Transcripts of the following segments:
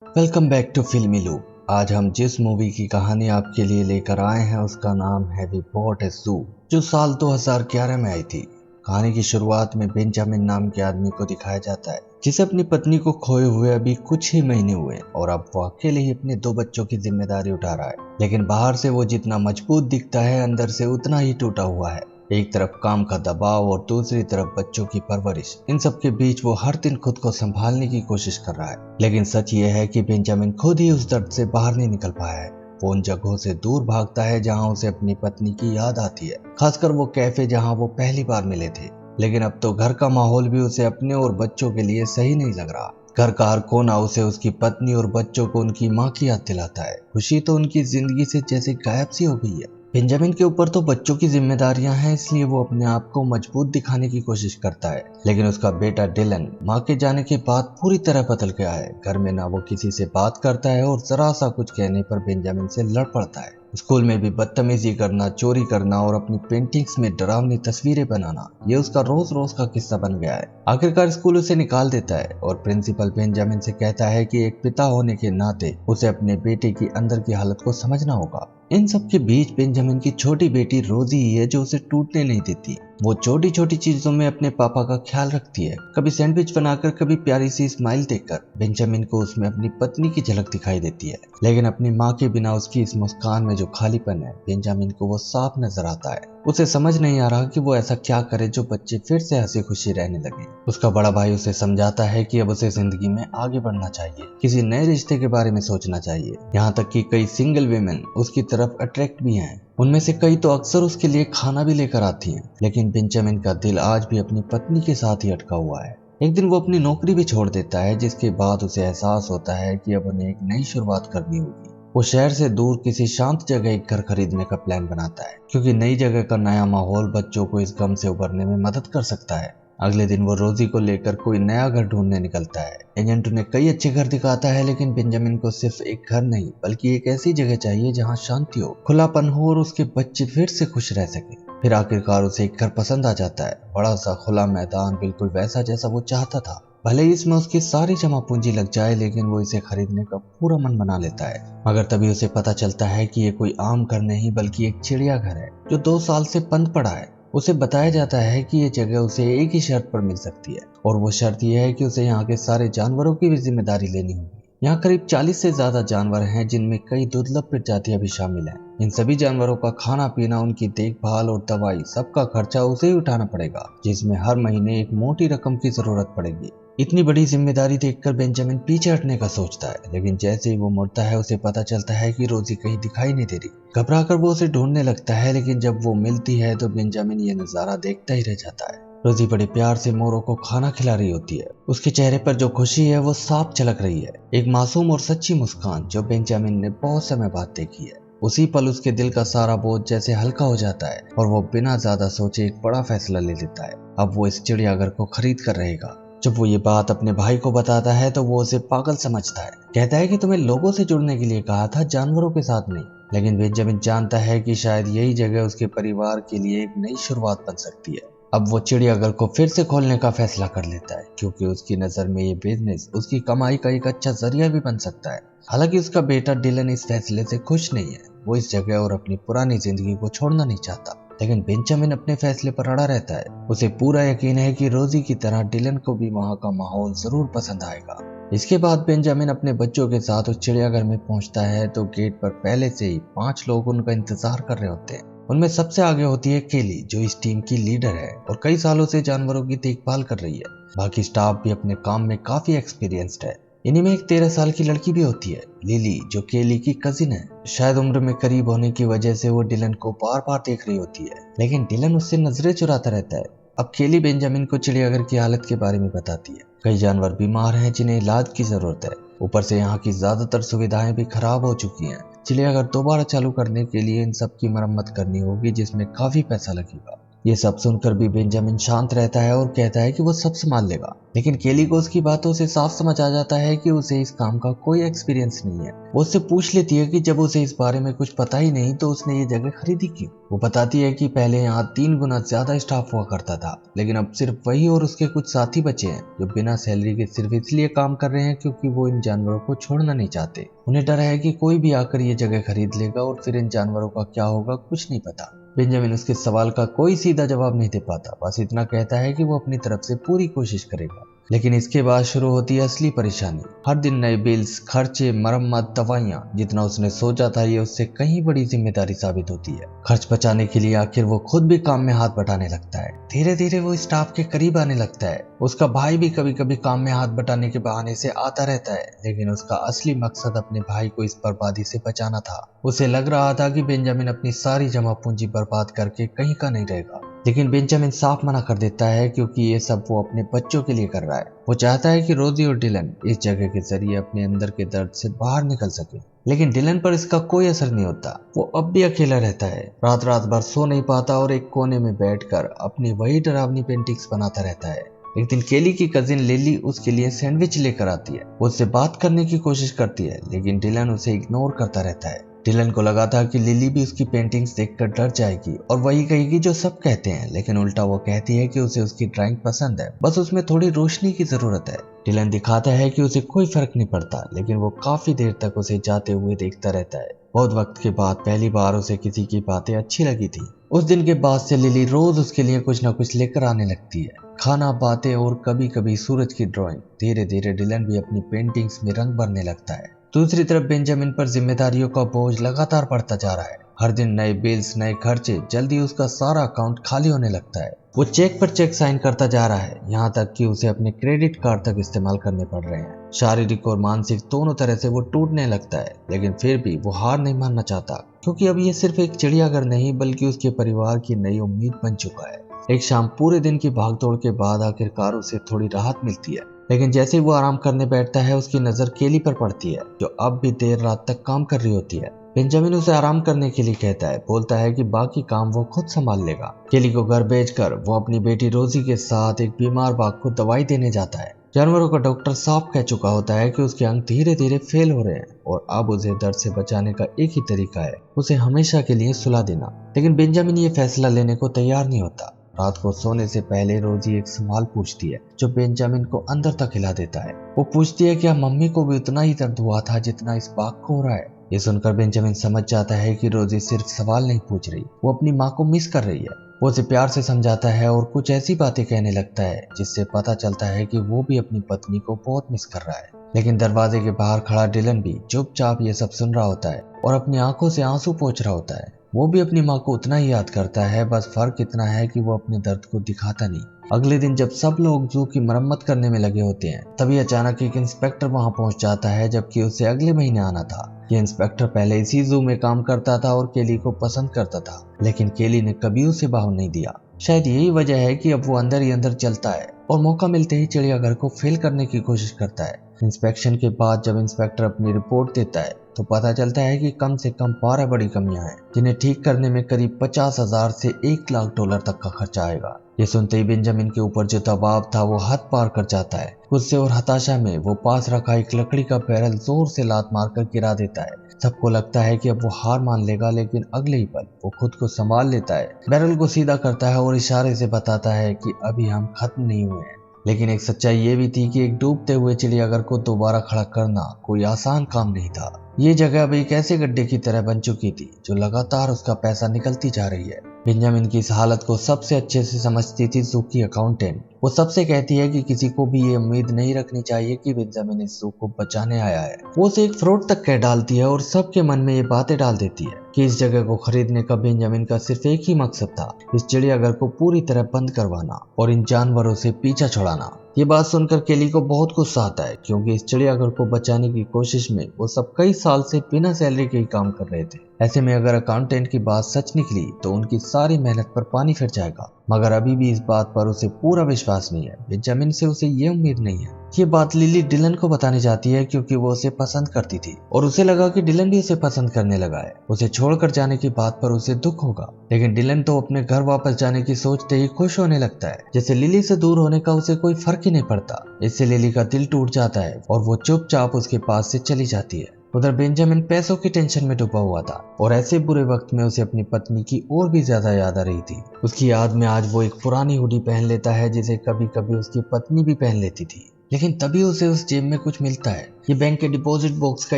Welcome back to फिल्मी loop. आज हम जिस मूवी की कहानी आपके लिए लेकर आए हैं उसका नाम है वी बॉट ए ज़ू, जो साल 2011 में आई थी। कहानी की शुरुआत में बेंजामिन नाम के आदमी को दिखाया जाता है जिसे अपनी पत्नी को खोए हुए अभी कुछ ही महीने हुए और अब वो अकेले ही अपने 2 बच्चों की जिम्मेदारी उठा रहा है। लेकिन बाहर से वो जितना मजबूत दिखता है अंदर से उतना ही टूटा हुआ है। एक तरफ काम का दबाव और दूसरी तरफ बच्चों की परवरिश, इन सब के बीच वो हर दिन खुद को संभालने की कोशिश कर रहा है। लेकिन सच ये है कि बेंजामिन खुद ही उस दर्द से बाहर नहीं निकल पाया है। वो उन जगहों से दूर भागता है जहां उसे अपनी पत्नी की याद आती है, खासकर वो कैफे जहां वो पहली बार मिले थे। लेकिन अब तो घर का माहौल भी उसे अपने और बच्चों के लिए सही नहीं लग रहा। घर का हर कोना उसे उसकी पत्नी और बच्चों को उनकी माँ की याद दिलाता है। खुशी तो उनकी जिंदगी से जैसे गायब सी हो गई है। बेंजामिन के ऊपर तो बच्चों की जिम्मेदारियां हैं, इसलिए वो अपने आप को मजबूत दिखाने की कोशिश करता है। लेकिन उसका बेटा डिलन माँ के जाने के बाद पूरी तरह बदल गया है। घर में ना वो किसी से बात करता है और जरा सा कुछ कहने पर बेंजामिन से लड़ पड़ता है। स्कूल में भी बदतमीजी करना, चोरी करना और अपनी पेंटिंग्स में डरावनी तस्वीरें बनाना, ये उसका रोज रोज का किस्सा बन गया है। आखिरकार स्कूल उसे निकाल देता है और प्रिंसिपल बेंजामिन से कहता है कि एक पिता होने के नाते उसे अपने बेटे की अंदर की हालत को समझना होगा। इन सब के बीच बेंजामिन की छोटी बेटी रोजी ही है जो उसे टूटने नहीं देती। वो छोटी छोटी चीजों में अपने पापा का ख्याल रखती है, कभी सैंडविच बनाकर, कभी प्यारी सी स्माइल देकर। बेंजामिन को उसमें अपनी पत्नी की झलक दिखाई देती है, लेकिन अपनी माँ के बिना उसकी इस मुस्कान में जो खालीपन है बेंजामिन को वो साफ नजर आता है। उसे समझ नहीं आ रहा कि वो ऐसा क्या करे जो बच्चे फिर से हंसी खुशी रहने लगे। उसका बड़ा भाई उसे समझाता है कि अब उसे जिंदगी में आगे बढ़ना चाहिए, किसी नए रिश्ते के बारे में सोचना चाहिए। यहाँ तक कि कई सिंगल वीमेन उसकी तरफ अट्रैक्ट भी हैं। उनमें से कई तो अक्सर उसके लिए खाना भी लेकर आती हैं। लेकिन बेंजामिन का दिल आज भी अपनी पत्नी के साथ ही अटका हुआ है। एक दिन वो अपनी नौकरी भी छोड़ देता है, जिसके बाद उसे एहसास होता है कि अब उन्हें एक नई शुरुआत करनी होगी। वो शहर से दूर किसी शांत जगह एक घर खरीदने का प्लान बनाता है, क्योंकि नई जगह का नया माहौल बच्चों को इस गम से उबरने में मदद कर सकता है। अगले दिन वो रोजी को लेकर कोई नया घर ढूंढने निकलता है। एजेंट उन्हें कई अच्छे घर दिखाता है, लेकिन बेंजामिन को सिर्फ एक घर नहीं बल्कि एक ऐसी जगह चाहिए जहां शांति हो, खुलापन हो और उसके बच्चे फिर से खुश रह सके। फिर आखिरकार उसे एक घर पसंद आ जाता है, बड़ा सा खुला मैदान, बिल्कुल वैसा जैसा वो चाहता था। भले ही इसमें उसकी सारी जमा पूंजी लग जाए, लेकिन वो इसे खरीदने का पूरा मन बना लेता है। मगर तभी उसे पता चलता है कि ये कोई आम घर नहीं बल्कि एक चिड़ियाघर है जो 2 साल से बंद पड़ा है। उसे बताया जाता है कि ये जगह उसे एक ही शर्त पर मिल सकती है, और वो शर्त यह है कि उसे यहाँ के सारे जानवरों की भी जिम्मेदारी लेनी होगी। यहाँ करीब 40 से ज्यादा जानवर हैं, जिनमें कई दुर्लभ प्रजातियां भी शामिल हैं। इन सभी जानवरों का खाना पीना, उनकी देखभाल और दवाई, सबका खर्चा उसे ही उठाना पड़ेगा, जिसमें हर महीने एक मोटी रकम की जरूरत पड़ेगी। इतनी बड़ी जिम्मेदारी देखकर बेंजामिन पीछे हटने का सोचता है, लेकिन जैसे ही वो मुड़ता है उसे पता चलता है कि रोजी कहीं दिखाई नहीं दे रही। घबराकर वो उसे ढूंढने लगता है, लेकिन जब वो मिलती है तो बेंजामिन ये नजारा देखता ही रह जाता है। रोजी बड़े प्यार से मोरों को खाना खिला रही होती है। उसके चेहरे पर जो खुशी है वो साफ झलक रही है, एक मासूम और सच्ची मुस्कान जो बेंजामिन ने बहुत समय बाद देखी है। उसी पल उसके दिल का सारा बोझ जैसे हल्का हो जाता है और वो बिना ज्यादा सोचे एक बड़ा फैसला ले लेता है। अब वो इस चिड़ियाघर को खरीद कर रहेगा। जब वो ये बात अपने भाई को बताता है तो वो उसे पागल समझता है। कहता है कि तुम्हें लोगों से जुड़ने के लिए कहा था, जानवरों के साथ नहीं। लेकिन बेंजामिन जानता है कि शायद यही जगह उसके परिवार के लिए एक नई शुरुआत बन सकती है। अब वो चिड़ियाघर को फिर से खोलने का फैसला कर लेता है, क्योंकि उसकी नजर में ये बिजनेस उसकी कमाई का एक अच्छा जरिया भी बन सकता है। हालांकि उसका बेटा डिलन इस फैसले से खुश नहीं है। वो इस जगह और अपनी पुरानी जिंदगी को छोड़ना नहीं चाहता, लेकिन बेंजामिन अपने फैसले पर अड़ा रहता है। उसे पूरा यकीन है कि रोजी की तरह डिलन को भी वहाँ का माहौल जरूर पसंद आएगा। इसके बाद बेंजामिन अपने बच्चों के साथ उस चिड़ियाघर में पहुंचता है तो गेट पर पहले से ही 5 लोग उनका इंतजार कर रहे होते हैं। उनमें सबसे आगे होती है केली, जो इस टीम की लीडर है और कई सालों से जानवरों की देखभाल कर रही है। बाकी स्टाफ भी अपने काम में काफी एक्सपीरियंस्ड है। इन्हीं में एक 13 साल की लड़की भी होती है, लिली, जो केली की कजिन है। शायद उम्र में करीब होने की वजह से वो डिलन को बार बार देख रही होती है, लेकिन डिलन उससे नजरें चुराता रहता है। अब केली बेंजामिन को चिड़ियाघर की हालत के बारे में बताती है। कई जानवर बीमार हैं जिन्हें इलाज की जरूरत है। ऊपर से यहाँ की ज्यादातर सुविधाएं भी खराब हो चुकी हैं। चिड़ियाघर दोबारा चालू करने के लिए इन सब की मरम्मत करनी होगी, जिसमें काफी पैसा लगेगा। ये सब सुनकर भी बेंजामिन शांत रहता है और कहता है कि वो सब संभाल लेगा, लेकिन केली को उसकी बातों से साफ समझ आ जाता है कि उसे इस काम का कोई एक्सपीरियंस नहीं है। वो उससे पूछ लेती है कि जब उसे इस बारे में कुछ पता ही नहीं तो उसने ये जगह खरीदी क्यों। वो बताती है कि पहले यहाँ 3 गुना ज्यादा स्टाफ हुआ करता था, लेकिन अब सिर्फ वही और उसके कुछ साथी बचे हैं जो बिना सैलरी के सिर्फ इसलिए काम कर रहे हैं क्योंकि वो इन जानवरों को छोड़ना नहीं चाहते। उन्हें डर है कि कोई भी आकर ये जगह खरीद लेगा और फिर इन जानवरों का क्या होगा कुछ नहीं पता। बेंजामिन उसके सवाल का कोई सीधा जवाब नहीं दे पाता, बस इतना कहता है कि वो अपनी तरफ से पूरी कोशिश करेगा। लेकिन इसके बाद शुरू होती है असली परेशानी। हर दिन नए बिल्स, खर्चे, मरम्मत, दवाइयाँ। जितना उसने सोचा था ये उससे कहीं बड़ी जिम्मेदारी साबित होती है। खर्च बचाने के लिए आखिर वो खुद भी काम में हाथ बटाने लगता है। धीरे धीरे वो स्टाफ के करीब आने लगता है। उसका भाई भी कभी कभी काम में हाथ बटाने के बहाने से आता रहता है, लेकिन उसका असली मकसद अपने भाई को इस बर्बादी से बचाना था। उसे लग रहा था कि बेंजामिन अपनी सारी जमा पूंजी बर्बाद करके कहीं का नहीं रहेगा, लेकिन बेंजामिन साफ मना कर देता है क्योंकि ये सब वो अपने बच्चों के लिए कर रहा है। वो चाहता है कि रोजी और डिलन इस जगह के जरिए अपने अंदर के दर्द से बाहर निकल सके, लेकिन डिलन पर इसका कोई असर नहीं होता। वो अब भी अकेला रहता है, रात रात भर सो नहीं पाता और एक कोने में बैठकर अपनी वही डरावनी पेंटिंग्स बनाता रहता है। एक दिन केली की कजिन लिली उसके लिए सैंडविच लेकर आती है। वो उससे बात करने की कोशिश करती है, लेकिन डिलन उसे इग्नोर करता रहता है। डिलन को लगा था कि लिली भी उसकी पेंटिंग्स देखकर डर जाएगी और वही कहेगी जो सब कहते हैं, लेकिन उल्टा वो कहती है कि उसे उसकी ड्राइंग पसंद है, बस उसमें थोड़ी रोशनी की जरूरत है। डिलन दिखाता है कि उसे कोई फर्क नहीं पड़ता, लेकिन वो काफी देर तक उसे जाते हुए देखता रहता है। बहुत वक्त के बाद पहली बार उसे किसी की बातें अच्छी लगी थी। उस दिन के बाद से लिली रोज उसके लिए कुछ न कुछ लेकर आने लगती है, खाना, बातें और कभी कभी सूरज की ड्राइंग। धीरे धीरे डिलन भी अपनी पेंटिंग्स में रंग भरने लगता है। दूसरी तरफ बेंजामिन पर जिम्मेदारियों का बोझ लगातार बढ़ता जा रहा है। हर दिन नए बिल्स, नए खर्चे, जल्दी उसका सारा अकाउंट खाली होने लगता है। वो चेक पर चेक साइन करता जा रहा है, यहाँ तक कि उसे अपने क्रेडिट कार्ड तक इस्तेमाल करने पड़ रहे हैं। शारीरिक और मानसिक दोनों तरह से वो टूटने लगता है, लेकिन फिर भी वो हार नहीं मानना चाहता, क्योंकि अब ये सिर्फ एक चिड़ियाघर नहीं बल्कि उसके परिवार की नई उम्मीद बन चुका है। एक शाम पूरे दिन की भागदौड़ के बाद आखिरकार उसे थोड़ी राहत मिलती है, लेकिन जैसे ही वो आराम करने बैठता है उसकी नजर केली पर पड़ती है, जो अब भी देर रात तक काम कर रही होती है। बेंजामिन उसे आराम करने के लिए कहता है, बोलता है कि बाकी काम वो खुद संभाल लेगा। केली को घर भेजकर वो अपनी बेटी रोजी के साथ एक बीमार बाघ को दवाई देने जाता है। जानवरों का डॉक्टर साफ कह चुका होता है कि उसके अंग धीरे धीरे फेल हो रहे हैं और अब उसे दर्द से बचाने का एक ही तरीका है, उसे हमेशा के लिए सुला देना। लेकिन बेंजामिन ये फैसला लेने को तैयार नहीं होता। रात को सोने से पहले रोजी एक सवाल पूछती है जो बेंजामिन को अंदर तक हिला देता है। वो पूछती है क्या मम्मी को भी उतना ही दर्द हुआ था जितना इस बाघ को हो रहा है। ये सुनकर बेंजामिन समझ जाता है कि रोजी सिर्फ सवाल नहीं पूछ रही, वो अपनी माँ को मिस कर रही है। वो उसे प्यार से समझाता है और कुछ ऐसी बातें कहने लगता है जिससे पता चलता है कि वो भी अपनी पत्नी को बहुत मिस कर रहा है। लेकिन दरवाजे के बाहर खड़ा डिलन भी चुपचाप ये सब सुन रहा होता है और अपनी आंखों से आंसू पोंछ रहा होता है। वो भी अपनी माँ को उतना ही याद करता है, बस फर्क इतना है कि वो अपने दर्द को दिखाता नहीं। अगले दिन जब सब लोग जू की मरम्मत करने में लगे होते हैं, तभी अचानक एक इंस्पेक्टर वहां पहुंच जाता है, जबकि उसे अगले महीने आना था। ये इंस्पेक्टर पहले इसी जू में काम करता था और केली को पसंद करता था, लेकिन केली ने कभी उसे भाव नहीं दिया। शायद यही वजह है कि अब वो अंदर ही अंदर चलता है और मौका मिलते ही चिड़ियाघर को फेल करने की कोशिश करता है। इंस्पेक्शन के बाद जब इंस्पेक्टर अपनी रिपोर्ट देता है तो पता चलता है कि कम से कम 12 बड़ी कमियां हैं, जिन्हें ठीक करने में करीब 50,000 से 1 लाख डॉलर तक का खर्चा आएगा। ये सुनते ही बेंजामिन के ऊपर जो दबाव था वो हद पार कर जाता है। गुस्से और हताशा में वो पास रखा एक लकड़ी का बैरल जोर से लात मारकर गिरा देता है। सबको लगता है कि अब वो हार मान लेगा, लेकिन अगले ही पल वो खुद को संभाल लेता है, बैरल को सीधा करता है और इशारे से बताता है कि अभी हम खत्म नहीं हुए हैं। लेकिन एक सच्चाई ये भी थी कि एक डूबते हुए चिड़ियाघर को दोबारा खड़ा करना कोई आसान काम नहीं था। ये जगह अब एक ऐसे गड्ढे की तरह बन चुकी थी जो लगातार उसका पैसा निकलती जा रही है। बेंजामिन की इस हालत को सबसे अच्छे से समझती थी जू की अकाउंटेंट। वो सबसे कहती है कि किसी को भी ये उम्मीद नहीं रखनी चाहिए कि बेंजामिन इस जू को बचाने आया है। वो उसे एक फ्रॉड तक कह डालती है और सबके मन में ये बातें डाल देती है कि इस जगह को खरीदने का बेंजामिन का सिर्फ एक ही मकसद था, इस चिड़ियाघर को पूरी तरह बंद करवाना और इन जानवरों से पीछा छुड़ाना। ये बात सुनकर केली को बहुत गुस्सा आता है, क्योंकि इस चिड़ियाघर को बचाने की कोशिश में वो सब कई साल से बिना सैलरी के ही काम कर रहे थे। ऐसे में अगर अकाउंटेंट की बात सच निकली तो उनकी सारी मेहनत पर पानी फिर जाएगा। मगर अभी भी इस बात पर उसे पूरा विश्वास नहीं है। बेंजामिन से उसे ये उम्मीद नहीं है। ये बात लिली डिलन को बताने जाती है क्योंकि वो उसे पसंद करती थी और उसे लगा कि डिलन भी उसे पसंद करने लगा है। उसे छोड़कर जाने की बात पर उसे दुख होगा, लेकिन डिलन तो अपने घर वापस जाने की सोचते ही खुश होने लगता है, जैसे लिली से दूर होने का उसे कोई फर्क ही नहीं पड़ता। इससे लिली का दिल टूट जाता है और वो चुपचाप उसके पास से चली जाती है। उधर बेंजामिन पैसों की टेंशन में डूबा हुआ था और ऐसे बुरे वक्त में उसे अपनी पत्नी की और भी ज्यादा याद आ रही थी। उसकी याद में आज वो एक पुरानी हुडी पहन लेता है जिसे कभी कभी उसकी पत्नी भी पहन लेती थी। लेकिन तभी उसे उस जेब में कुछ मिलता है। ये बैंक के डिपॉजिट बॉक्स का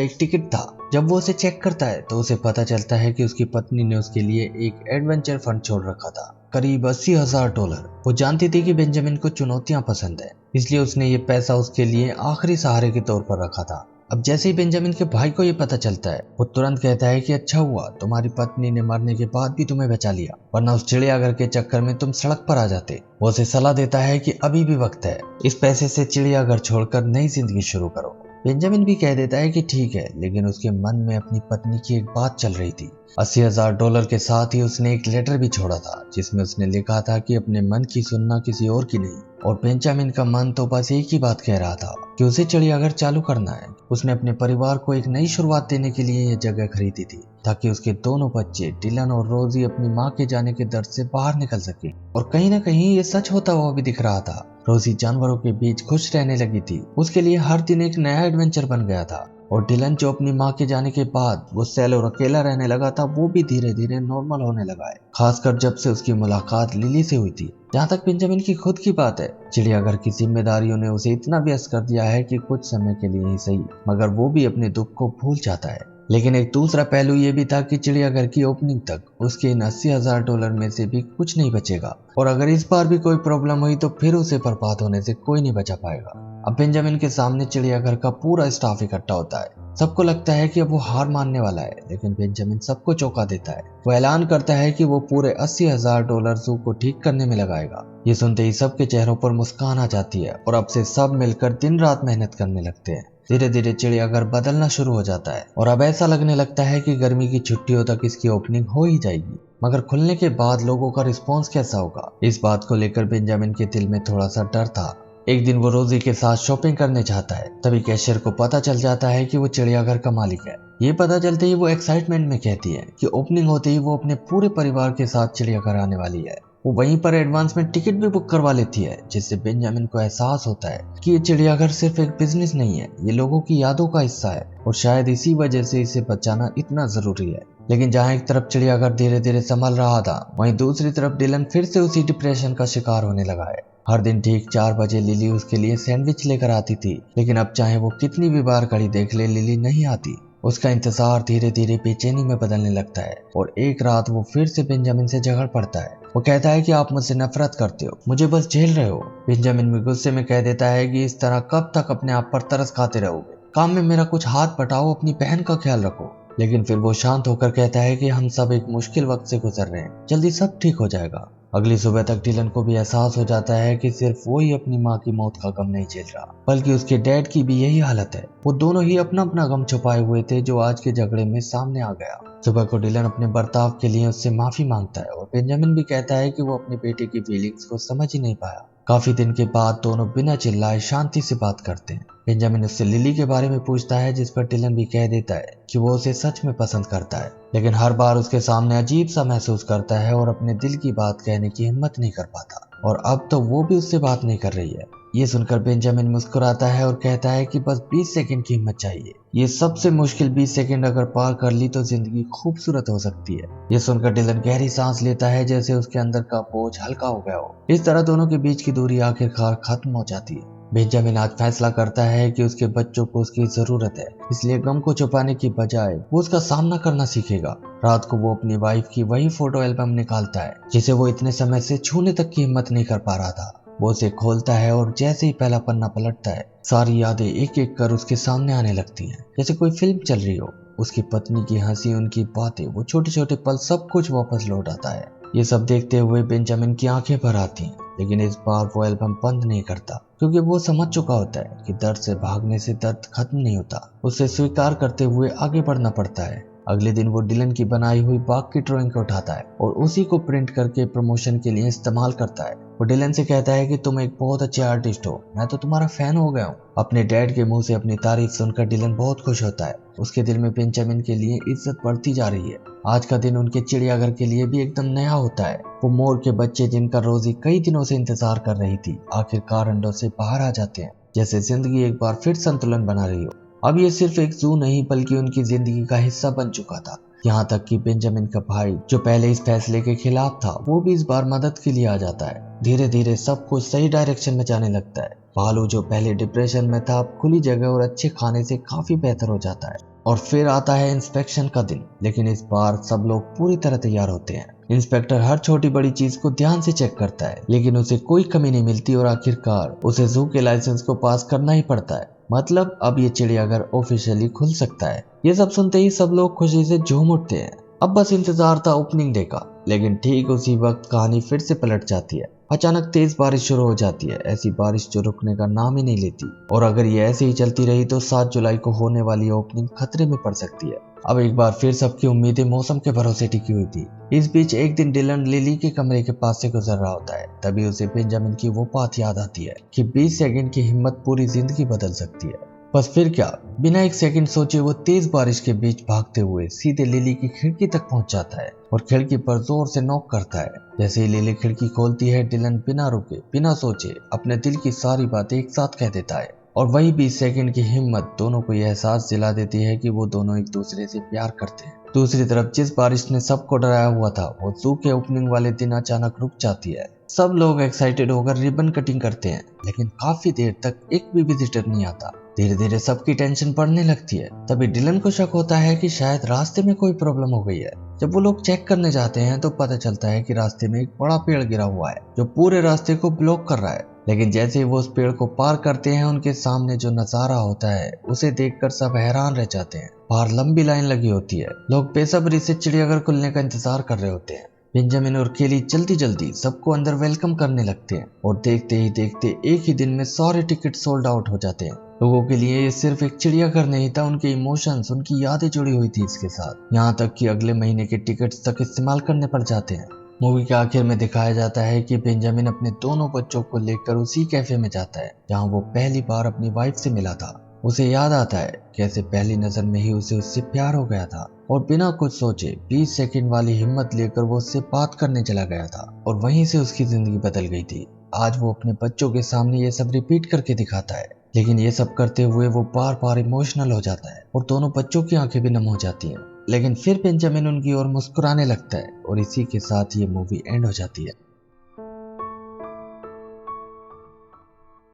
एक टिकट था। जब वो उसे चेक करता है तो उसे पता चलता है कि उसकी पत्नी ने उसके लिए एक एडवेंचर फंड छोड़ रखा था, करीब $80,000। वो जानती थी कि बेंजामिन को चुनौतियां पसंद है, इसलिए उसने ये पैसा उसके लिए आखिरी सहारे के तौर पर रखा था। अब जैसे ही बेंजामिन के भाई को ये पता चलता है, वो तुरंत कहता है कि अच्छा हुआ तुम्हारी पत्नी ने मरने के बाद भी तुम्हें बचा लिया, वरना उस चिड़ियाघर के चक्कर में तुम सड़क पर आ जाते। वो उसे सलाह देता है कि अभी भी वक्त है, इस पैसे से चिड़ियाघर छोड़कर नई जिंदगी शुरू करो। बेंजामिन भी कह देता है कि ठीक है, लेकिन उसके मन में अपनी पत्नी की एक बात चल रही थी। $80,000 के साथ ही उसने एक लेटर भी छोड़ा था जिसमें उसने लिखा था कि अपने मन की सुनना किसी और की नहीं। और बेंजामिन का मन तो बस एक ही बात कह रहा था कि उसे चिड़ियाघर चालू करना है। उसने अपने परिवार को एक नई शुरुआत देने के लिए यह जगह खरीदी थी ताकि उसके दोनों बच्चे डिलन और रोजी अपनी माँ के जाने के दर्द से बाहर निकल सके। और कहीं ना कहीं ये सच होता हुआ भी दिख रहा था। रोजी जानवरों के बीच खुश रहने लगी थी। उसके लिए हर दिन एक नया एडवेंचर बन गया था। और डिलन जो अपनी माँ के जाने के बाद वो सेल और अकेला रहने लगा था, वो भी धीरे धीरे नॉर्मल होने लगा है, खासकर जब से उसकी मुलाकात लिली से हुई थी। जहाँ तक बेंजामिन की खुद की बात है, चिड़ियाघर की जिम्मेदारियों ने उसे इतना व्यस्त कर दिया है कि कुछ समय के लिए ही सही, मगर वो भी अपने दुख को भूल जाता है। लेकिन एक दूसरा पहलू ये भी था कि चिड़ियाघर की ओपनिंग तक उसके इन $80,000 में से भी कुछ नहीं बचेगा, और अगर इस बार भी कोई प्रॉब्लम हुई तो फिर उसे बर्बाद होने से कोई नहीं बचा पाएगा। अब बेंजामिन के सामने चिड़ियाघर का पूरा स्टाफ इकट्ठा होता है। सबको लगता है कि अब वो हार मानने वाला है, लेकिन बेंजामिन सबको चौंका देता है। वो ऐलान करता है कि वो पूरे $80,000 जू को ठीक करने में लगाएगा। ये सुनते ही सबके चेहरों पर मुस्कान आ जाती है और अब से सब मिलकर दिन रात मेहनत करने लगते हैं। धीरे धीरे चिड़ियाघर बदलना शुरू हो जाता है और अब ऐसा लगने लगता है कि गर्मी की छुट्टियों तक इसकी ओपनिंग हो ही जाएगी। मगर खुलने के बाद लोगों का रिस्पॉन्स कैसा होगा, इस बात को लेकर बेंजामिन के दिल में थोड़ा सा डर था। एक दिन वो रोजी के साथ शॉपिंग करने जाता है, तभी कैशियर को पता चल जाता है कि वो चिड़ियाघर का मालिक है। ये पता चलते ही वो एक्साइटमेंट में कहती है कि ओपनिंग होते ही वो अपने पूरे परिवार के साथ चिड़ियाघर आने वाली है। वो वहीं पर एडवांस में टिकट भी बुक करवा लेती है, जिससे बेंजामिन को एहसास होता है कि ये चिड़ियाघर सिर्फ एक बिजनेस नहीं है, ये लोगों की यादों का हिस्सा है और शायद इसी वजह से इसे बचाना इतना जरूरी है। लेकिन जहाँ एक तरफ चिड़ियाघर धीरे धीरे संभल रहा था, वहीं दूसरी तरफ डिलन फिर से उसी डिप्रेशन का शिकार होने लगा है। हर दिन ठीक 4 बजे लिली उसके लिए सैंडविच लेकर आती थी, लेकिन अब चाहे वो कितनी भी बार घड़ी देख ले, लिली नहीं आती। उसका इंतजार धीरे धीरे बेचैनी में बदलने लगता है और एक रात वो फिर से बेंजामिन से झगड़ पड़ता है। वो कहता है कि आप मुझसे नफरत करते हो, मुझे बस झेल रहे हो। बेंजामिन भी गुस्से में कह देता है कि इस तरह कब तक अपने आप पर तरस खाते रहोगे, काम में मेरा कुछ हाथ बटाओ, अपनी बहन का ख्याल रखो। लेकिन फिर वो शांत होकर कहता है कि हम सब एक मुश्किल वक्त से गुजर रहे हैं, जल्दी सब ठीक हो जाएगा। अगली सुबह तक डिलन को भी एहसास हो जाता है कि सिर्फ वो ही अपनी माँ की मौत का गम नहीं झेल रहा, बल्कि उसके डैड की भी यही हालत है। वो दोनों ही अपना अपना गम छुपाए हुए थे, जो आज के झगड़े में सामने आ गया। सुबह को डिलन अपने बर्ताव के लिए उससे माफी मांगता है और बेंजामिन भी कहता है कि वो अपने बेटे की फीलिंग्स को समझ ही नहीं पाया। काफी दिन के बाद दोनों बिना चिल्लाए शांति से बात करते हैं। बेंजामिन उससे लिली के बारे में पूछता है, जिस पर डिलन भी कह देता है कि वो उसे सच में पसंद करता है, लेकिन हर बार उसके सामने अजीब सा महसूस करता है और अपने दिल की बात कहने की हिम्मत नहीं कर पाता। और अब तो वो भी उससे बात नहीं कर रही है। ये सुनकर बेंजामिन मुस्कुराता है और कहता है कि बस 20 सेकंड की हिम्मत चाहिए। ये सबसे मुश्किल 20 सेकंड अगर पार कर ली तो जिंदगी खूबसूरत हो सकती है। ये सुनकर डिलन गहरी सांस लेता है, जैसे उसके अंदर का बोझ हल्का हो गया हो। इस तरह दोनों के बीच की दूरी आखिरकार खत्म हो जाती है। बेंजामिन आज फैसला करता है कि उसके बच्चों को उसकी जरूरत है, इसलिए गम को छुपाने की बजाय वो उसका सामना करना सीखेगा। रात को वो अपनी वाइफ की वही फोटो एल्बम निकालता है जिसे वो इतने समय से छूने तक की हिम्मत नहीं कर पा रहा था। वो उसे खोलता है और जैसे ही पहला पन्ना पलटता है, सारी यादें एक एक कर उसके सामने आने लगती हैं, जैसे कोई फिल्म चल रही हो। उसकी पत्नी की हंसी, उनकी बातें, वो छोटे छोटे पल, सब कुछ वापस लौट आता है। ये सब देखते हुए बेंजामिन की आंखें भर आती हैं, लेकिन इस बार वो एल्बम बंद नहीं करता, क्योंकि वो समझ चुका होता है कि दर्द से भागने से दर्द खत्म नहीं होता। उसे स्वीकार करते हुए आगे बढ़ना पड़ता है। अगले दिन वो डिलन की बनाई हुई बाग की ड्राइंग को उठाता है और उसी को प्रिंट करके प्रमोशन के लिए इस्तेमाल करता है। वो डिलन से कहता है कि तुम एक बहुत अच्छे आर्टिस्ट हो, मैं तो तुम्हारा फैन हो गया हूँ। अपने डैड के मुंह से अपनी तारीफ सुनकर डिलन बहुत खुश होता है। उसके दिल में बेंजामिन के लिए इज्जत बढ़ती जा रही है। आज का दिन उनके चिड़ियाघर के लिए भी एकदम नया होता है। वो मोर के बच्चे जिनका रोजी कई दिनों से इंतजार कर रही थी आखिरकार अंडों से बाहर आ जाते हैं, जैसे जिंदगी एक बार फिर संतुलन बना रही हो। अब ये सिर्फ एक जू नहीं बल्कि उनकी जिंदगी का हिस्सा बन चुका था। यहाँ तक कि बेंजामिन का भाई जो पहले इस फैसले के खिलाफ था वो भी इस बार मदद के लिए आ जाता है। धीरे धीरे सब कुछ सही डायरेक्शन में जाने लगता है। भालू जो पहले डिप्रेशन में था अब खुली जगह और अच्छे खाने से काफी बेहतर हो जाता है। और फिर आता है इंस्पेक्शन का दिन, लेकिन इस बार सब लोग पूरी तरह तैयार होते हैं। इंस्पेक्टर हर छोटी बड़ी चीज को ध्यान से चेक करता है लेकिन उसे कोई कमी नहीं मिलती और आखिरकार उसे जू के लाइसेंस को पास करना ही पड़ता है। मतलब अब ये चिड़ियाघर ऑफिशियली खुल सकता है। ये सब सुनते ही सब लोग खुशी से झूम उठते हैं। अब बस इंतजार था ओपनिंग डे का, लेकिन ठीक उसी वक्त कहानी फिर से पलट जाती है। अचानक तेज बारिश शुरू हो जाती है, ऐसी बारिश जो रुकने का नाम ही नहीं लेती। और अगर ये ऐसे ही चलती रही तो 7 जुलाई को होने वाली ओपनिंग खतरे में पड़ सकती है। अब एक बार फिर सबकी उम्मीदें मौसम के भरोसे टिकी हुई थी। इस बीच एक दिन डिलन लिली के कमरे के पास से गुजर रहा होता है। तभी उसे बेंजामिन की वो बात याद आती है कि 20 सेकंड की हिम्मत पूरी जिंदगी बदल सकती है। बस फिर क्या, बिना एक सेकंड सोचे वो तेज बारिश के बीच भागते हुए सीधे लिली की खिड़की तक पहुंच जाता है और खिड़की पर जोर से नॉक करता है। जैसे ही लिली खिड़की खोलती है डिलन बिना रुके बिना सोचे अपने दिल की सारी बातें एक साथ कह देता है। और वही 20 सेकंड की हिम्मत दोनों को यह एहसास दिला देती है कि वो दोनों एक दूसरे से प्यार करते हैं। दूसरी तरफ जिस बारिश ने सबको डराया हुआ था वो जू के ओपनिंग वाले दिन अचानक रुक जाती है। सब लोग एक्साइटेड होकर रिबन कटिंग करते हैं लेकिन काफी देर तक एक भी विजिटर नहीं आता। धीरे धीरे सबकी टेंशन बढ़ने लगती है। तभी डिलन को शक होता है कि शायद रास्ते में कोई प्रॉब्लम हो गई है। जब वो लोग चेक करने जाते हैं तो पता चलता है कि रास्ते में एक बड़ा पेड़ गिरा हुआ है जो पूरे रास्ते को ब्लॉक कर रहा है। लेकिन जैसे ही वो उस पेड़ को पार करते हैं उनके सामने जो नजारा होता है उसे देखकर सब हैरान रह जाते हैं। बाहर लंबी लाइन लगी होती है। लोग बेसब्री से चिड़ियाघर खुलने का इंतजार कर रहे होते हैं। बेंजामिन और केली जल्दी जल्दी सबको अंदर वेलकम करने लगते हैं और देखते ही देखते एक ही दिन में सारे टिकट सोल्ड आउट हो जाते हैं। लोगों के लिए ये सिर्फ एक चिड़ियाघर नहीं था, उनके इमोशंस, उनकी यादें जुड़ी हुई थी इसके साथ। यहाँ तक कि अगले महीने के टिकट्स तक इस्तेमाल करने पड़ जाते हैं। मूवी के आखिर में दिखाया जाता है कि बेंजामिन अपने दोनों बच्चों को लेकर उसी कैफे में जाता है जहाँ वो पहली बार अपनी वाइफ से मिला था। उसे याद आता है कैसे पहली नजर में ही उसे उससे प्यार हो गया था और बिना कुछ सोचे 20 सेकंड वाली हिम्मत लेकर वो उससे बात करने चला गया था और वहीं से उसकी जिंदगी बदल गई थी। आज वो अपने बच्चों के सामने ये सब रिपीट करके दिखाता है, लेकिन ये सब करते हुए वो बार बार इमोशनल हो जाता है और दोनों बच्चों की आंखें भी नम हो जाती हैं। लेकिन फिर बेंजामिन उनकी ओर मुस्कुराने लगता है और इसी के साथ ये मूवी एंड हो जाती है।